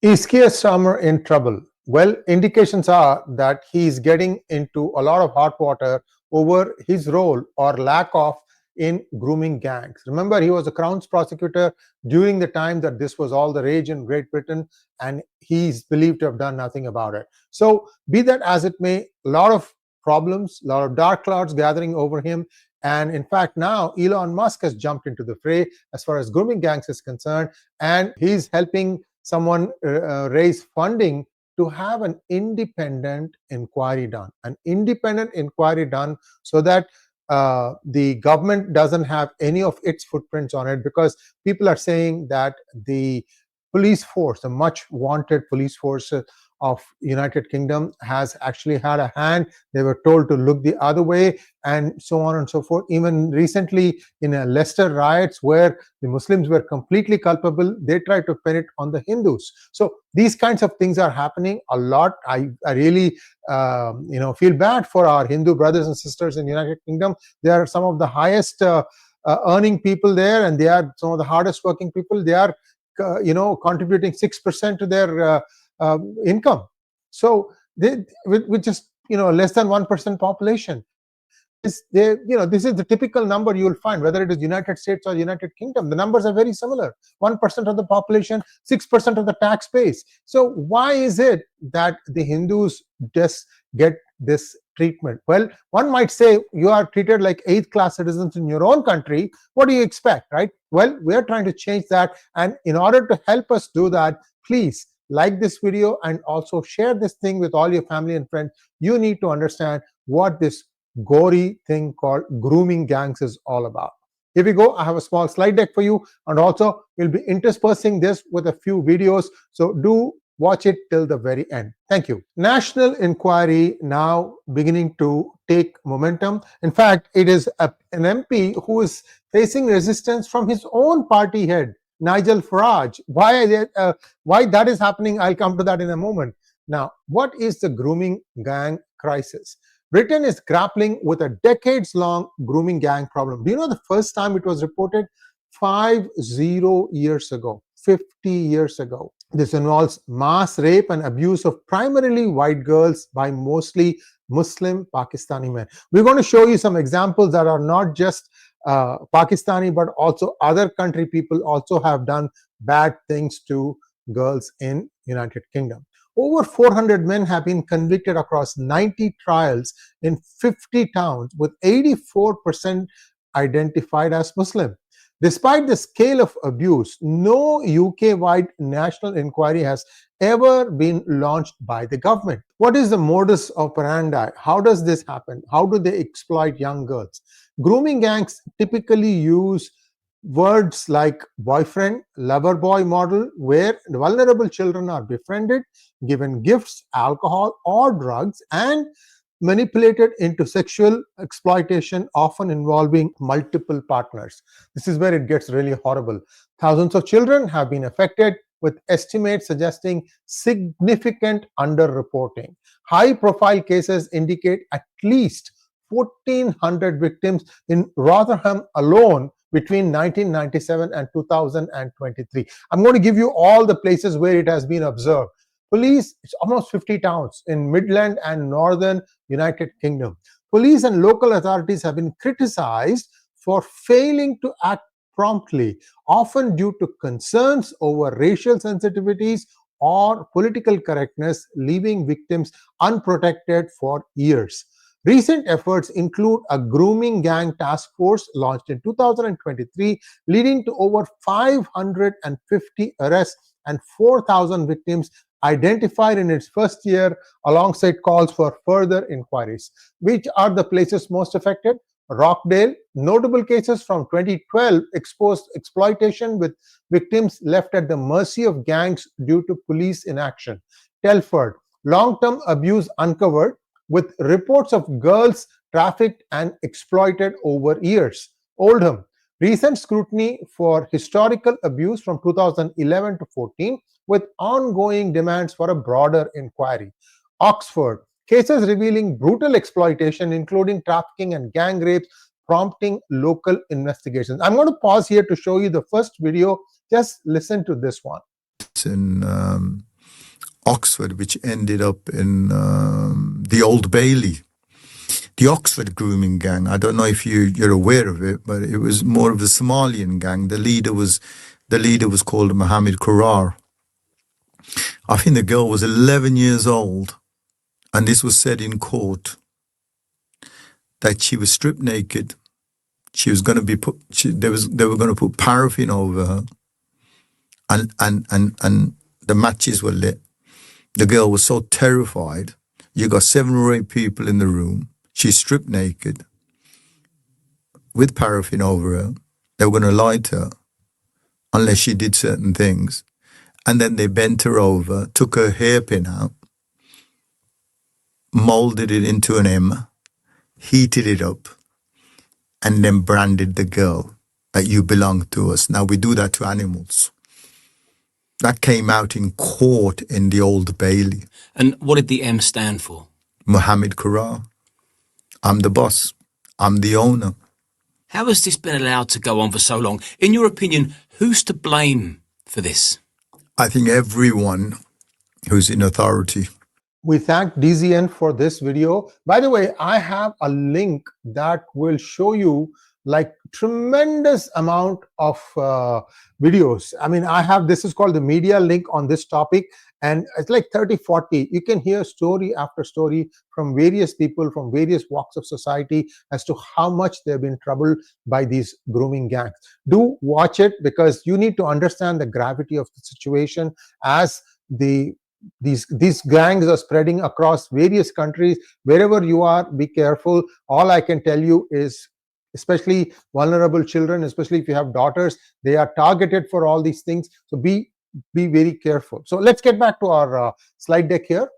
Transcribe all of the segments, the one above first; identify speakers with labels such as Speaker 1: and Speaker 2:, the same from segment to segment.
Speaker 1: 𝗔𝗐𝗍 summer in trouble. Well, indications are that he's getting into a lot of hot water over his role or lack of in grooming gangs. Remember, he was a Crown's prosecutor during the time that this was all the rage in Great Britain, and he's believed to have done nothing about it. So, be that as it may, a lot of problems, a lot of dark clouds gathering over him. And in fact, now Elon Musk has jumped into the fray as far as grooming gangs is concerned, and he's helping someone raise funding to have an independent inquiry done. An independent inquiry done so that the government doesn't have any of its footprints on it, because people are saying that the police force, the much wanted police force of United Kingdom, has actually had a hand. They were told to look the other way, and so on and so forth. Even recently in a Leicester riots where the Muslims were completely culpable, they tried to pin it on the Hindus. So these kinds of things are happening a lot. I really feel bad for our Hindu brothers and sisters in United Kingdom. They are some of the highest earning people there, and they are some of the hardest working people. They are contributing 6% to their income. So they, with just less than 1% population, this is the typical number you will find, whether it is United States or United Kingdom. The numbers are very similar. 1% of the population, 6% of the tax base. So why is it that the Hindus just get this treatment? Well, one might say you are treated like 8th class citizens in your own country. What do you expect, right? Well, we are trying to change that, and in order to help us do that, please like this video and also share this thing with all your family and friends. You need to understand what this gory thing called grooming gangs is all about. Here we go. I have a small slide deck for you, and also we'll be interspersing this with a few videos. So do watch it till the very end. Thank you. National inquiry now beginning to take momentum. In fact, it is an MP who is facing resistance from his own party head, Nigel Farage. Why that is happening, I'll come to that in a moment. Now, what is the grooming gang crisis? Britain is grappling with a decades-long grooming gang problem. Do you know the first time it was reported? 50 years ago, 50 years ago. This involves mass rape and abuse of primarily white girls by mostly Muslim Pakistani men. We're going to show you some examples that are not just Pakistani, but also other country people also have done bad things to girls in United Kingdom. Over 400 men have been convicted across 90 trials in 50 towns, with 84% identified as Muslim. Despite the scale of abuse, no UK-wide national inquiry has ever been launched by the government. What is the modus operandi? How does this happen? How do they exploit young girls? Grooming gangs typically use words like boyfriend, lover boy model, where vulnerable children are befriended, given gifts, alcohol or drugs, and manipulated into sexual exploitation, often involving multiple partners. This is where it gets really horrible. Thousands of children have been affected, with estimates suggesting significant underreporting. High-profile cases indicate at least 1,400 victims in Rotherham alone between 1997 and 2023. I'm going to give you all the places where it has been observed. Police, it's almost 50 towns in Midland and Northern United Kingdom. Police and local authorities have been criticized for failing to act promptly, often due to concerns over racial sensitivities or political correctness, leaving victims unprotected for years. Recent efforts include a grooming gang task force launched in 2023, leading to over 550 arrests and 4,000 victims identified in its first year, alongside calls for further inquiries. Which are the places most affected? Rockdale. Notable cases from 2012 exposed exploitation, with victims left at the mercy of gangs due to police inaction. Telford. Long-term abuse uncovered, with reports of girls trafficked and exploited over years. Oldham. Recent scrutiny for historical abuse from 2011 to 14, with ongoing demands for a broader inquiry. Oxford. Cases revealing brutal exploitation, including trafficking and gang rapes, prompting local investigations. I'm going to pause here to show you the first video. Just listen to this one.
Speaker 2: In Oxford, which ended up in the Old Bailey. The Oxford grooming gang, I don't know if you're aware of it, but it was more of a Somalian gang. The leader was called 𝗤𝗏𝗄𝗏. I think the girl was 11 years old, and this was said in court that she was stripped naked. She was going to be put. They were going to put paraffin over her, and the matches were lit. The girl was so terrified. You got 7 or 8 people in the room. She's stripped naked with paraffin over her. They were going to lie to her unless she did certain things. And then they bent her over, took her hairpin out, molded it into an M, heated it up, and then branded the girl that you belong to us. Now we do that to animals. That came out in court in the Old Bailey.
Speaker 3: And what did the M stand for?
Speaker 2: 𝗤𝗏𝗄𝗏. I'm the boss. I'm the owner.
Speaker 3: How has this been allowed to go on for so long? In your opinion, who's to blame for this?
Speaker 2: I think everyone who's in authority.
Speaker 1: We thank DZN for this video. By the way, I have a link that will show you like tremendous amount of videos. I mean, this is called the media link on this topic, and it's like 30, 40. You can hear story after story from various people from various walks of society as to how much they've been troubled by these grooming gangs. Do watch it, because you need to understand the gravity of the situation as these gangs are spreading across various countries. Wherever you are, be careful. All I can tell you is, especially vulnerable children, especially if you have daughters, they are targeted for all these things. So be very careful. So let's get back to our slide deck here.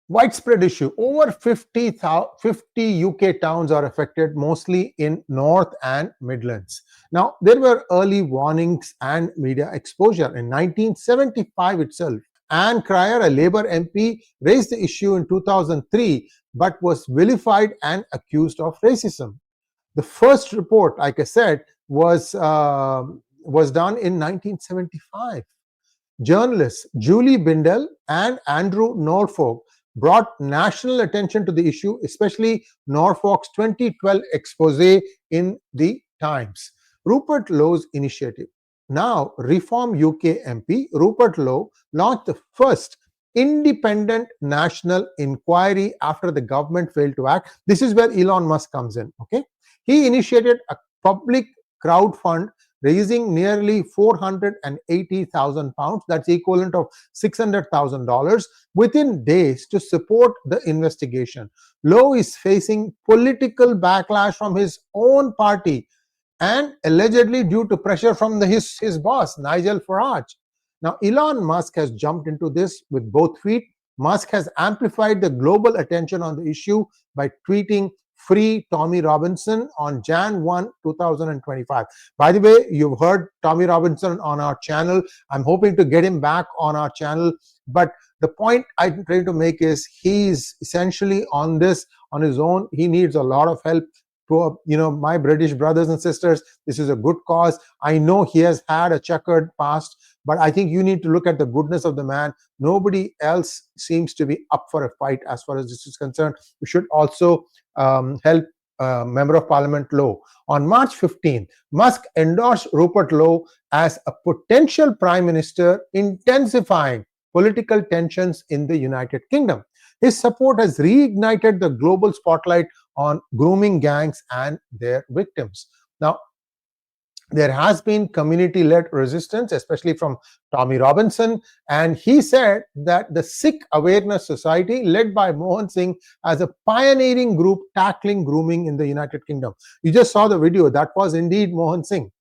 Speaker 1: Widespread issue. Over 50 UK towns are affected, mostly in North and Midlands. Now, there were early warnings and media exposure. In 1975 itself, 𝗟𝗏𝗏𝗏, a Labour MP, raised the issue in 2003, but was vilified and accused of racism. The first report, like I said, was done in 1975. Journalists Julie Bindel and Andrew Norfolk brought national attention to the issue, especially Norfolk's 2012 expose in the Times. Rupert Lowe's initiative. Now, Reform UK MP Rupert Lowe launched the first independent national inquiry after the government failed to act. This is where Elon Musk comes in. Okay, he initiated a public crowd fund raising nearly £480,000, that's equivalent of $600,000, within days to support the investigation. Lowe is facing political backlash from his own party, and allegedly due to pressure from his boss, 𝗤𝗏𝗏𝗏𝗏. Now, Elon Musk has jumped into this with both feet. Musk has amplified the global attention on the issue by tweeting "Free Tommy Robinson" on Jan 1, 2025. By the way, you've heard Tommy Robinson on our channel. I'm hoping to get him back on our channel. But the point I'm trying to make is he's essentially on this on his own. He needs a lot of help. To my British brothers and sisters, this is a good cause. I know he has had a checkered past, but I think you need to look at the goodness of the man. Nobody else seems to be up for a fight as far as this is concerned. We should also help Member of Parliament Lowe. On March 15th, Musk endorsed Rupert Lowe as a potential prime minister, intensifying political tensions in the United Kingdom. His support has reignited the global spotlight on grooming gangs and their victims. Now, there has been community-led resistance, especially from Tommy Robinson, and he said that the Sikh Awareness Society, led by Mohan Singh, as a pioneering group tackling grooming in the United Kingdom. You just saw the video. That was indeed Mohan Singh.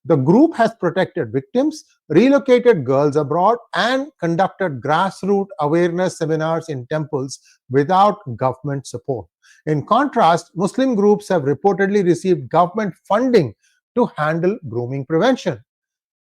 Speaker 1: The group has protected victims, relocated girls abroad, and conducted grassroots awareness seminars in temples without government support. In contrast, Muslim groups have reportedly received government funding to handle grooming prevention.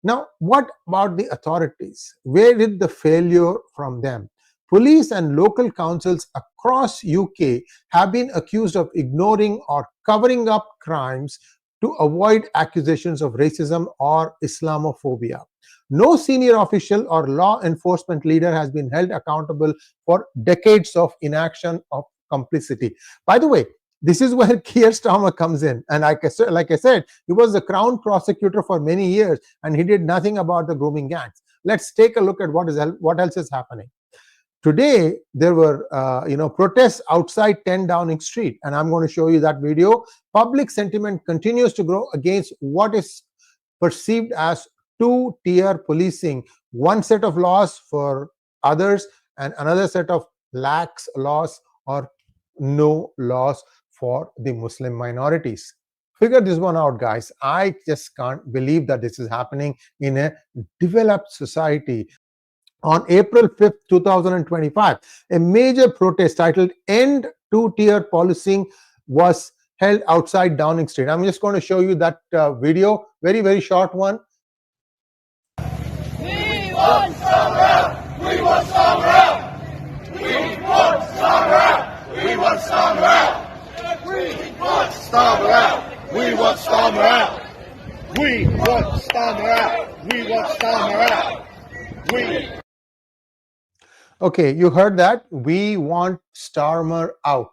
Speaker 1: Now, what about the authorities? Where did the failure from them? Police and local councils across UK have been accused of ignoring or covering up crimes to avoid accusations of racism or Islamophobia. No senior official or law enforcement leader has been held accountable for decades of inaction of complicity. By the way, this is where 𝗪𝗓𝗏 comes in. And like I said, he was the crown prosecutor for many years and he did nothing about the grooming gangs. Let's take a look at what else is happening. Today, there were protests outside 10 Downing Street, and I'm going to show you that video. Public sentiment continues to grow against what is perceived as two-tier policing, one set of laws for others and another set of lax laws or no laws for the Muslim minorities. Figure this one out, guys. I just can't believe that this is happening in a developed society. On April 5th, 2025, a major protest titled End Two-Tier Policing was held outside Downing Street. I'm just going to show you that video, very, very short one.
Speaker 4: We want 𝗟𝗏. We want 𝗟𝗏. We want 𝗟𝗏. We want 𝗟𝗏. We want 𝗟𝗏. We want 𝗟𝗏. We want 𝗟𝗏. We want 𝗟𝗏. We.
Speaker 1: Okay, you heard that. We want Starmer out.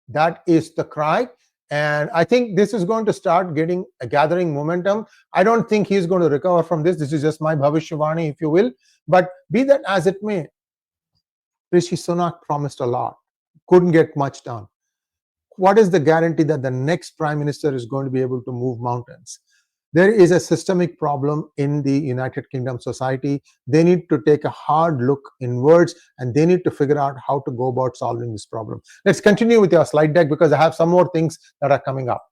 Speaker 1: That is the cry. And I think this is going to start gathering momentum. I don't think he's going to recover from this. This is just my bhavishyavani, if you will. But be that as it may, Rishi Sunak promised a lot. Couldn't get much done. What is the guarantee that the next prime minister is going to be able to move mountains? There is a systemic problem in the United Kingdom society. They need to take a hard look inwards and they need to figure out how to go about solving this problem. Let's continue with your slide deck because I have some more things that are coming up.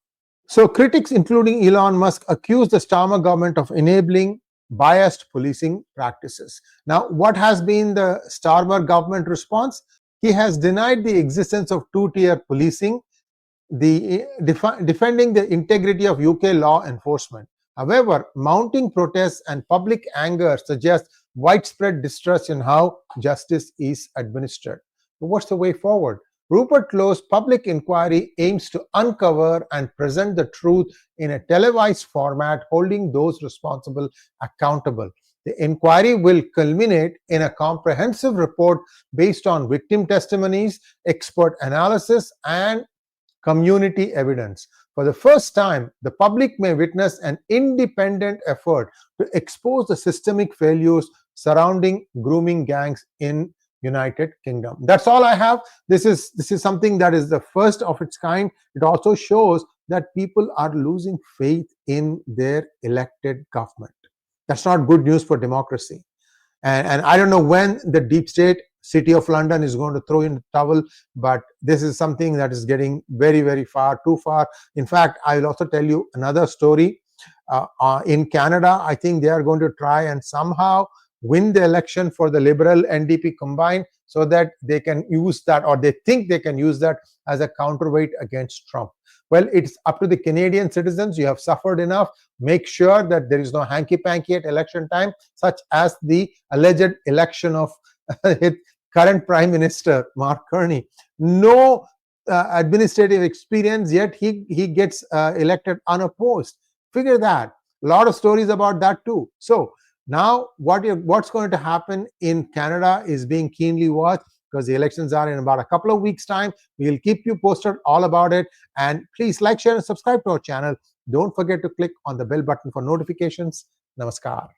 Speaker 1: So critics, including Elon Musk, accuse the Starmer government of enabling biased policing practices. Now, what has been the Starmer government response? He has denied the existence of two-tier policing, defending the integrity of UK law enforcement. However, mounting protests and public anger suggest widespread distrust in how justice is administered. So what's the way forward? Rupert Lowe's public inquiry aims to uncover and present the truth in a televised format, holding those responsible accountable. The inquiry will culminate in a comprehensive report based on victim testimonies, expert analysis, and community evidence. For the first time, the public may witness an independent effort to expose the systemic failures surrounding grooming gangs in United Kingdom. That's all I have. This is something that is the first of its kind. It also shows that people are losing faith in their elected government. That's not good news for democracy. And I don't know when the deep state, City of London, is going to throw in the towel, but this is something that is getting very, very far, too far. In fact, I will also tell you another story. In Canada, I think they are going to try and somehow win the election for the Liberal NDP combined so that they can use that, or they think they can use that as a counterweight against Trump. Well, it's up to the Canadian citizens. You have suffered enough. Make sure that there is no hanky-panky at election time, such as the alleged election of current Prime Minister Mark Carney. No administrative experience, yet he gets elected unopposed. Figure that. A lot of stories about that too. So now what's going to happen in Canada is being keenly watched because the elections are in about a couple of weeks' time. We'll keep you posted all about it. And please like, share, and subscribe to our channel. Don't forget to click on the bell button for notifications. Namaskar.